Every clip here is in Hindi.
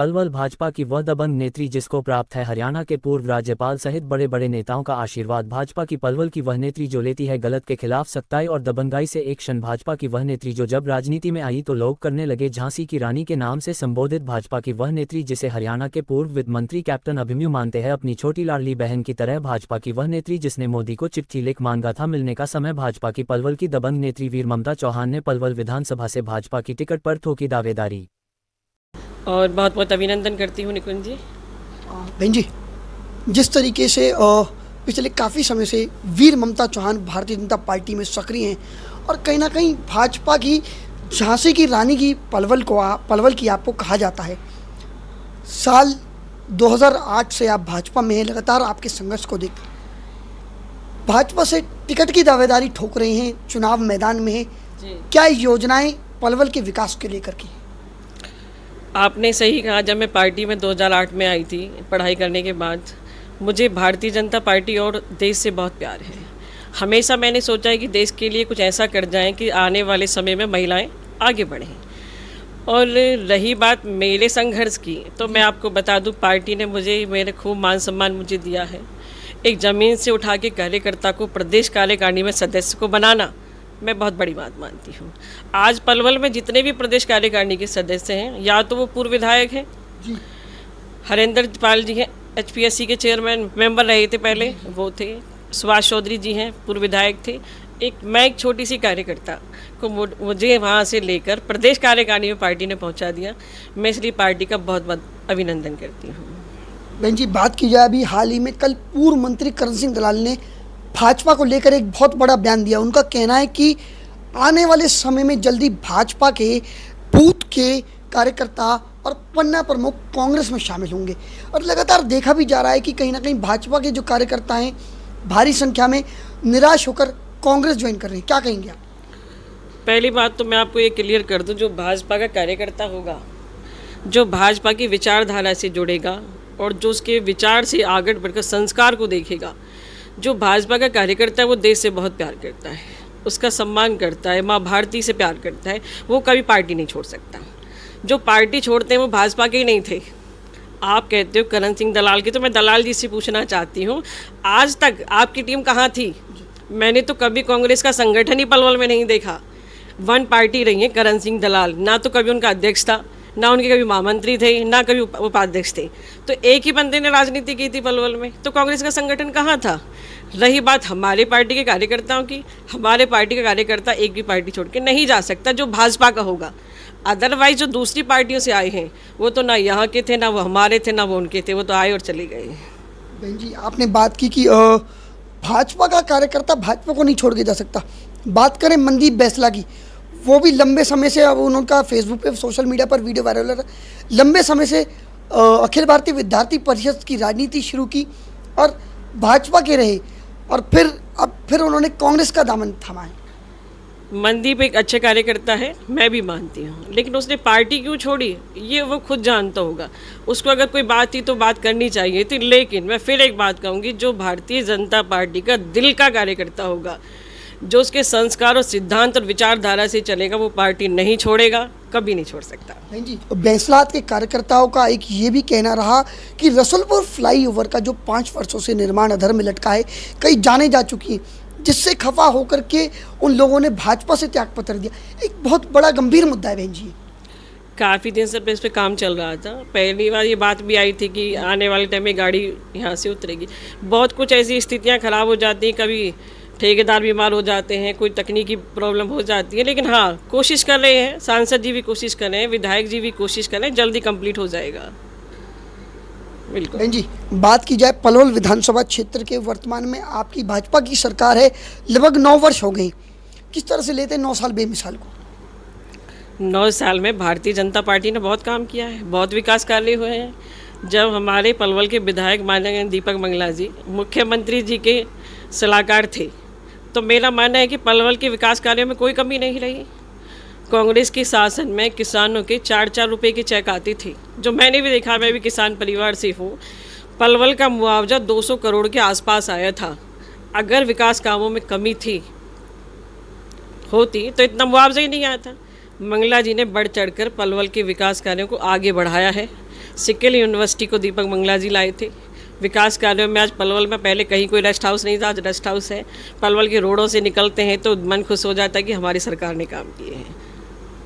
पलवल भाजपा की वह दबंग नेत्री जिसको प्राप्त है हरियाणा के पूर्व राज्यपाल सहित बड़े बड़े नेताओं का आशीर्वाद। भाजपा की पलवल की वह नेत्री जो लेती है गलत के खिलाफ सख्ताई और दबंगाई से एक्शन। भाजपा की वह नेत्री जो जब राजनीति में आई तो लोग करने लगे झांसी की रानी के नाम से संबोधित। भाजपा की वह नेत्री जिसे हरियाणा के पूर्व वित्त मंत्री कैप्टन अभिमन्यु मानते हैं अपनी छोटी लाडली बहन की तरह। भाजपा की वह नेत्री जिसने मोदी को चिट्ठी लिख मांगा था मिलने का समय। भाजपा की पलवल की दबंग नेत्री वीर ममता चौहान ने पलवल विधानसभा से भाजपा की टिकट पर ठोकी दावेदारी। और बहुत बहुत अभिनंदन करती हूँ निकुंज जी। बहन जी, जिस तरीके से पिछले काफ़ी समय से वीर ममता चौहान भारतीय जनता पार्टी में सक्रिय हैं और कहीं ना कहीं भाजपा की झांसी की रानी की पलवल की आपको कहा जाता है। साल 2008 से आप भाजपा में हैं, लगातार आपके संघर्ष को देख भाजपा से टिकट की दावेदारी ठोक रहे हैं, चुनाव मैदान में है। क्या योजनाएं पलवल के विकास के लेकर की? आपने सही कहा। जब मैं पार्टी में 2008 में आई थी पढ़ाई करने के बाद, मुझे भारतीय जनता पार्टी और देश से बहुत प्यार है। हमेशा मैंने सोचा है कि देश के लिए कुछ ऐसा कर जाएं कि आने वाले समय में महिलाएं आगे बढ़ें। और रही बात मेरे संघर्ष की, तो मैं आपको बता दूं, पार्टी ने मुझे मेरे खूब मान सम्मान मुझे दिया है। एक ज़मीन से उठा के कार्यकर्ता को प्रदेश कार्यकारिणी में सदस्य को बनाना मैं बहुत बड़ी बात मानती हूँ। आज पलवल में जितने भी प्रदेश कार्यकारिणी के सदस्य हैं, या तो वो पूर्व विधायक हैं, हरेंद्र पाल जी हैं, HPSC के चेयरमैन मेंबर रहे थे पहले, वो थे। सुभाष चौधरी जी हैं, पूर्व विधायक थे। मैं एक छोटी सी कार्यकर्ता को मुझे वहाँ से लेकर प्रदेश कार्यकारिणी में पार्टी ने पहुँचा दिया। मैं इसलिए पार्टी का बहुत बहुत अभिनंदन करती हूँ। बहन जी, बात की जाए अभी हाल ही में कल पूर्व मंत्री करण सिंह दलाल ने भाजपा को लेकर एक बहुत बड़ा बयान दिया। उनका कहना है कि आने वाले समय में जल्दी भाजपा के बूथ के कार्यकर्ता और पन्ना प्रमुख कांग्रेस में शामिल होंगे। और लगातार देखा भी जा रहा है कि कहीं ना कहीं भाजपा के जो कार्यकर्ता हैं भारी संख्या में निराश होकर कांग्रेस ज्वाइन कर रहे हैं। क्या कहेंगे आप? पहली बात तो मैं आपको ये क्लियर कर दूं, जो भाजपा का कार्यकर्ता होगा, जो भाजपा की विचारधारा से जुड़ेगा और जो उसके विचार से आगे बढ़कर संस्कार को देखेगा, जो भाजपा का कार्यकर्ता है वो देश से बहुत प्यार करता है, उसका सम्मान करता है, माँ भारती से प्यार करता है, वो कभी पार्टी नहीं छोड़ सकता। जो पार्टी छोड़ते हैं वो भाजपा के ही नहीं थे। आप कहते हो करण सिंह दलाल की, तो मैं दलाल जी से पूछना चाहती हूँ, आज तक आपकी टीम कहाँ थी? मैंने तो कभी कांग्रेस का संगठन ही पलवल में नहीं देखा। वन पार्टी रही है करण सिंह दलाल, ना तो कभी उनका अध्यक्ष था, ना उनके कभी महामंत्री थे, ना कभी उपाध्यक्ष थे। तो एक ही बंदे ने राजनीति की थी पलवल में, तो कांग्रेस का संगठन कहाँ था? रही बात हमारे पार्टी के कार्यकर्ताओं की, हमारे पार्टी का कार्यकर्ता एक भी पार्टी छोड़ के नहीं जा सकता जो भाजपा का होगा। अदरवाइज जो दूसरी पार्टियों से आए हैं वो तो ना यहाँ के थे, ना वो हमारे थे, ना वो उनके थे, वो तो आए और चले गए। बहन जी, आपने बात की कि भाजपा का कार्यकर्ता भाजपा को नहीं छोड़ के जा सकता। बात करें मनदीप बैसला की, वो भी लंबे समय से, अब उनका फेसबुक पे सोशल मीडिया पर वीडियो वायरल हो रहा है, लंबे समय से अखिल भारतीय विद्यार्थी परिषद की राजनीति शुरू की और भाजपा के रहे और फिर उन्होंने कांग्रेस का दामन थामा है। मनदीप एक अच्छे कार्यकर्ता है, मैं भी मानती हूँ, लेकिन उसने पार्टी क्यों छोड़ी ये वो खुद जानता होगा। उसको अगर कोई बात थी तो बात करनी चाहिए थी। लेकिन मैं फिर एक बात कहूँगी, जो भारतीय जनता पार्टी का दिल का कार्यकर्ता होगा, जो उसके संस्कार और सिद्धांत और विचारधारा से चलेगा, वो पार्टी नहीं छोड़ेगा, कभी नहीं छोड़ सकता। नहीं जी, बैसलात के कार्यकर्ताओं का एक ये भी कहना रहा कि रसुलपुर फ्लाईओवर का जो 5 वर्षों से निर्माण अधर में लटका है, कई जाने जा चुकी हैं, जिससे खफा होकर के उन लोगों ने भाजपा से त्यागपत्र दिया। एक बहुत बड़ा गंभीर मुद्दा है बहन जी। काफ़ी दिन से इस पर काम चल रहा था। पहली बार ये बात भी आई थी कि आने वाले टाइम में गाड़ी यहाँ से उतरेगी। बहुत कुछ ऐसी स्थितियाँ खराब हो जाती हैं, कभी ठेकेदार बीमार हो जाते हैं, कोई तकनीकी प्रॉब्लम हो जाती है, लेकिन हाँ, कोशिश कर रहे हैं, सांसद जी भी कोशिश कर रहे हैं, विधायक जी भी कोशिश कर रहे हैं, जल्दी कंप्लीट हो जाएगा। बिल्कुल। बहन जी, बात की जाए पलवल विधानसभा क्षेत्र के, वर्तमान में आपकी भाजपा की सरकार है, लगभग 9 वर्ष हो गए। किस तरह से लेते हैं 9 साल बेमिसाल को? 9 साल में भारतीय जनता पार्टी ने बहुत काम किया है, बहुत विकास कार्य हुए हैं। जब हमारे पलवल के विधायक माननीय दीपक मंगला जी मुख्यमंत्री जी के सलाहकार थे, तो मेरा मानना है कि पलवल के विकास कार्यों में कोई कमी नहीं रही। कांग्रेस के शासन में किसानों के 4-4 रुपये के चेक आते थे, जो मैंने भी देखा, मैं भी किसान परिवार से हूँ। पलवल का मुआवजा 200 करोड़ के आसपास आया था। अगर विकास कामों में कमी होती तो इतना मुआवजा ही नहीं आया था। मंगला जी ने बढ़ चढ़कर पलवल के विकास कार्यों को आगे बढ़ाया है। सिक्किम यूनिवर्सिटी को दीपक मंगला जी लाए थे। विकास कार्यों में आज पलवल में पहले कहीं कोई रेस्ट हाउस नहीं था, आज रेस्ट हाउस है। पलवल के रोडों से निकलते हैं तो मन खुश हो जाता है कि हमारी सरकार ने काम किए हैं।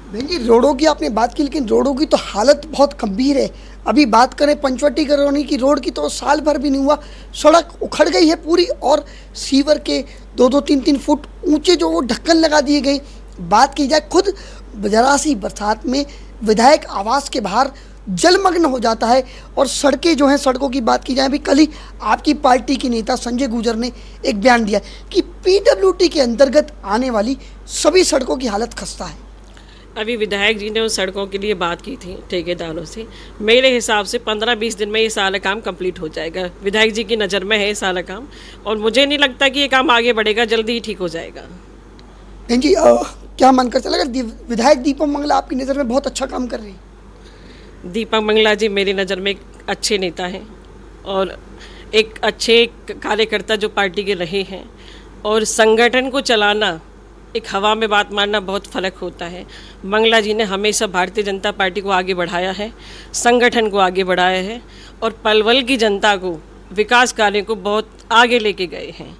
बहन जी, रोडों की आपने बात की, लेकिन रोडों की तो हालत बहुत गंभीर है। अभी बात करें पंचवटी कॉलोनी की रोड की, तो साल भर भी नहीं हुआ, सड़क उखड़ गई है पूरी, और सीवर के 2-2, 3-3 फुट ऊंचे जो वो ढक्कन लगा दिए गए। बात की जाए, खुद जरा सी बरसात में विधायक आवास के बाहर जलमग्न हो जाता है। और सड़कें जो हैं, सड़कों की बात की जाए, अभी कल ही आपकी पार्टी के नेता संजय गुर्जर ने एक बयान दिया कि पीडब्ल्यूडी के अंतर्गत आने वाली सभी सड़कों की हालत खस्ता है। अभी विधायक जी ने उन सड़कों के लिए बात की थी ठेकेदारों से। मेरे हिसाब से 15-20 दिन में ये सारा काम कंप्लीट हो जाएगा। विधायक जी की नज़र में है ये सारा काम, और मुझे नहीं लगता कि ये काम आगे बढ़ेगा, जल्दी ही ठीक हो जाएगा। बहन जी, क्या मानकर चला, अगर विधायक दीपक मंगला आपकी नज़र में बहुत अच्छा काम कर रही है? दीपक मंगला जी मेरी नज़र में एक अच्छे नेता हैं और एक अच्छे कार्यकर्ता जो पार्टी के रहे हैं। और संगठन को चलाना, एक हवा में बात मारना बहुत फ़र्क होता है। मंगला जी ने हमेशा भारतीय जनता पार्टी को आगे बढ़ाया है, संगठन को आगे बढ़ाया है, और पलवल की जनता को विकास कार्यों को बहुत आगे लेके गए हैं।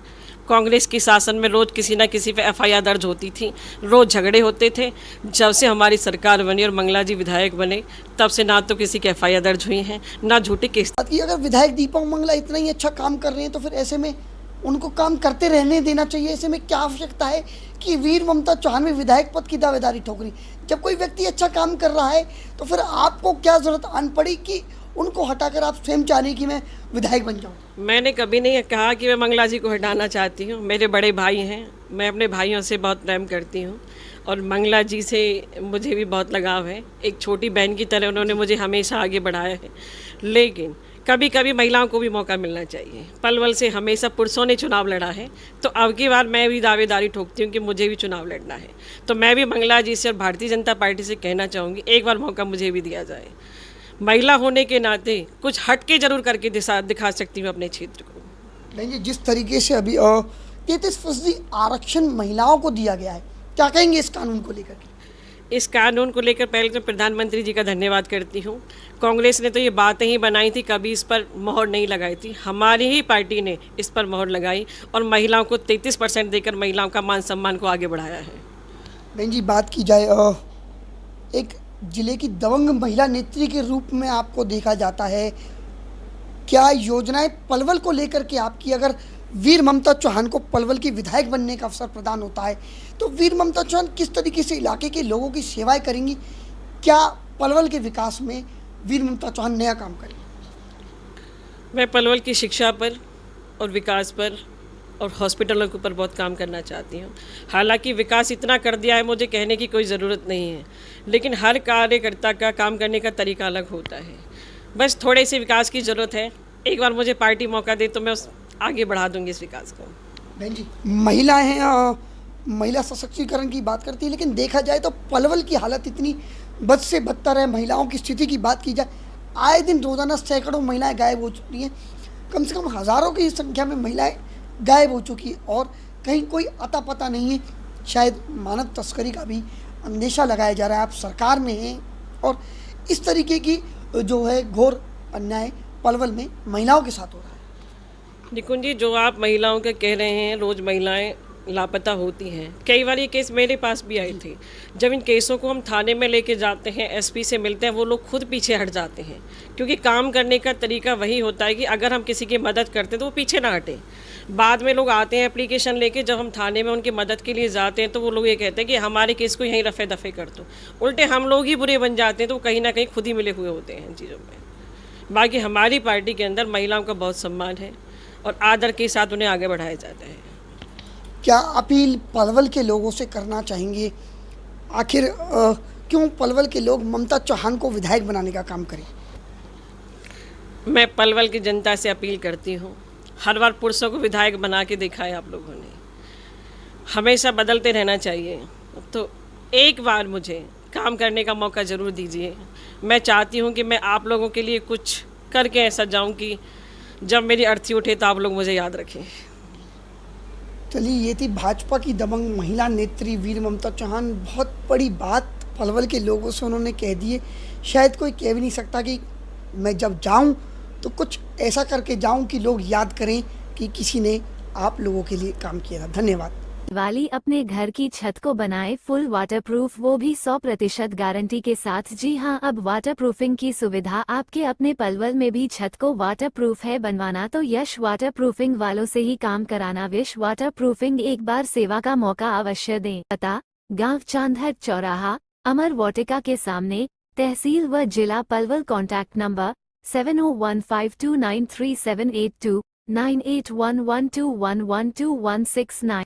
कांग्रेस की शासन में रोज़ किसी ना किसी पे एफआईआर दर्ज होती थी, रोज़ झगड़े होते थे। जब से हमारी सरकार बनी और मंगला जी विधायक बने, तब से ना तो किसी की एफआईआर दर्ज हुई हैं, ना झूठी केस। अगर विधायक दीपक मंगला इतना ही अच्छा काम कर रहे हैं, तो फिर ऐसे में उनको काम करते रहने देना चाहिए। ऐसे में क्या आवश्यकता है कि वीर ममता चौहान में विधायक पद की दावेदारी ठोक रही? जब कोई व्यक्ति अच्छा काम कर रहा है, तो फिर आपको क्या ज़रूरत आन पड़ी कि उनको हटाकर आप स्वयं चाह रही कि मैं विधायक बन जाऊं? मैंने कभी नहीं कहा कि मैं मंगला जी को हटाना चाहती हूँ। मेरे बड़े भाई हैं, मैं अपने भाइयों से बहुत प्रेम करती हूँ, और मंगला जी से मुझे भी बहुत लगाव है। एक छोटी बहन की तरह उन्होंने मुझे हमेशा आगे बढ़ाया है। लेकिन कभी कभी महिलाओं को भी मौका मिलना चाहिए। पलवल से हमेशा पुरुषों ने चुनाव लड़ा है, तो अब की बार मैं भी दावेदारी ठोकती हूँ कि मुझे भी चुनाव लड़ना है। तो मैं भी मंगला जी से और भारतीय जनता पार्टी से कहना चाहूँगी, एक बार मौका मुझे भी दिया जाए। महिला होने के नाते कुछ हटके जरूर करके दिखा सकती हूँ अपने क्षेत्र को। नहीं जी, जिस तरीके से अभी 33% आरक्षण महिलाओं को दिया गया है, क्या कहेंगे इस कानून को लेकर के? इस कानून को लेकर पहले तो प्रधानमंत्री जी का धन्यवाद करती हूँ। कांग्रेस ने तो ये बातें ही बनाई थी, कभी इस पर मोहर नहीं लगाई थी। हमारी ही पार्टी ने इस पर मोहर लगाई और महिलाओं को 33% देकर महिलाओं का मान सम्मान को आगे बढ़ाया है। बहन जी, बात की जाए, एक जिले की दबंग महिला नेत्री के रूप में आपको देखा जाता है। क्या योजनाएं पलवल को लेकर के आपकी, अगर वीर ममता चौहान को पलवल की विधायक बनने का अवसर प्रदान होता है, तो वीर ममता चौहान किस तरीके से इलाके के लोगों की सेवाएं करेंगी? क्या पलवल के विकास में वीर ममता चौहान नया काम करेंगी? मैं पलवल की शिक्षा पर और विकास पर और हॉस्पिटलों के ऊपर बहुत काम करना चाहती हूँ। हालांकि विकास इतना कर दिया है, मुझे कहने की कोई ज़रूरत नहीं है, लेकिन हर कार्यकर्ता का काम करने का तरीका अलग होता है। बस थोड़े से विकास की ज़रूरत है। एक बार मुझे पार्टी मौका दे तो मैं आगे बढ़ा दूंगी इस विकास को। बहन जी, महिलाएं हैं, महिला सशक्तिकरण की बात करती है, लेकिन देखा जाए तो पलवल की हालत इतनी बद से बदतर है। महिलाओं की स्थिति की बात की जाए, आए दिन रोज़ाना सैकड़ों महिलाएं गायब हो चुकी हैं। कम से कम हज़ारों की संख्या में महिलाएं गायब हो चुकी है और कहीं कोई अता पता नहीं है। शायद मानव तस्करी का भी अंदेशा लगाया जा रहा है। आप सरकार में हैं और इस तरीके की जो है घोर अन्याय पलवल में महिलाओं के साथ हो रहा है। निकुंज जी, जो आप महिलाओं का कह रहे हैं, रोज़ महिलाएं लापता होती हैं। कई बार ये केस मेरे पास भी आए थे। जब इन केसों को हम थाने में लेके जाते हैं, एसपी से मिलते हैं, वो लोग खुद पीछे हट जाते हैं, क्योंकि काम करने का तरीका वही होता है कि अगर हम किसी की मदद करते हैं तो वो पीछे ना हटें। बाद में लोग आते हैं एप्लीकेशन लेके, जब हम थाने में उनकी मदद के लिए जाते हैं तो वो लोग ये कहते हैं कि हमारे केस को यहीं रफे दफे कर दो। उल्टे हम लोग ही बुरे बन जाते हैं, तो कहीं ना कहीं खुद ही मिले हुए होते हैं इन चीज़ों में। बाकी हमारी पार्टी के अंदर महिलाओं का बहुत सम्मान है और आदर के साथ उन्हें आगे बढ़ाया जाता है। क्या अपील पलवल के लोगों से करना चाहेंगे? आखिर क्यों पलवल के लोग ममता चौहान को विधायक बनाने का काम करें? मैं पलवल की जनता से अपील करती हूँ, हर बार पुरुषों को विधायक बना के देखा है आप लोगों ने, हमेशा बदलते रहना चाहिए। तो एक बार मुझे काम करने का मौका ज़रूर दीजिए। मैं चाहती हूँ कि मैं आप लोगों के लिए कुछ करके ऐसा जाऊँ कि जब मेरी अर्थी उठे तो आप लोग मुझे याद रखें। चलिए, ये थी भाजपा की दबंग महिला नेत्री वीर ममता चौहान। बहुत बड़ी बात पलवल के लोगों से उन्होंने कह दी है। शायद कोई कह भी नहीं सकता कि मैं जब जाऊं तो कुछ ऐसा करके जाऊं कि लोग याद करें कि किसी ने आप लोगों के लिए काम किया था। धन्यवाद। दिवाली अपने घर की छत को बनाए फुल वाटरप्रूफ, वो भी 100% गारंटी के साथ। जी हां, अब वाटरप्रूफिंग की सुविधा आपके अपने पलवल में भी छत को वाटरप्रूफ है बनवाना तो यश वाटरप्रूफिंग वालों से ही काम कराना। विश वाटरप्रूफिंग, एक बार सेवा का मौका अवश्य दें। पता गांव चांदहट चौराहा, अमर वाटिका के सामने, तहसील व जिला पलवल। Contact number 7015293782 981121121169।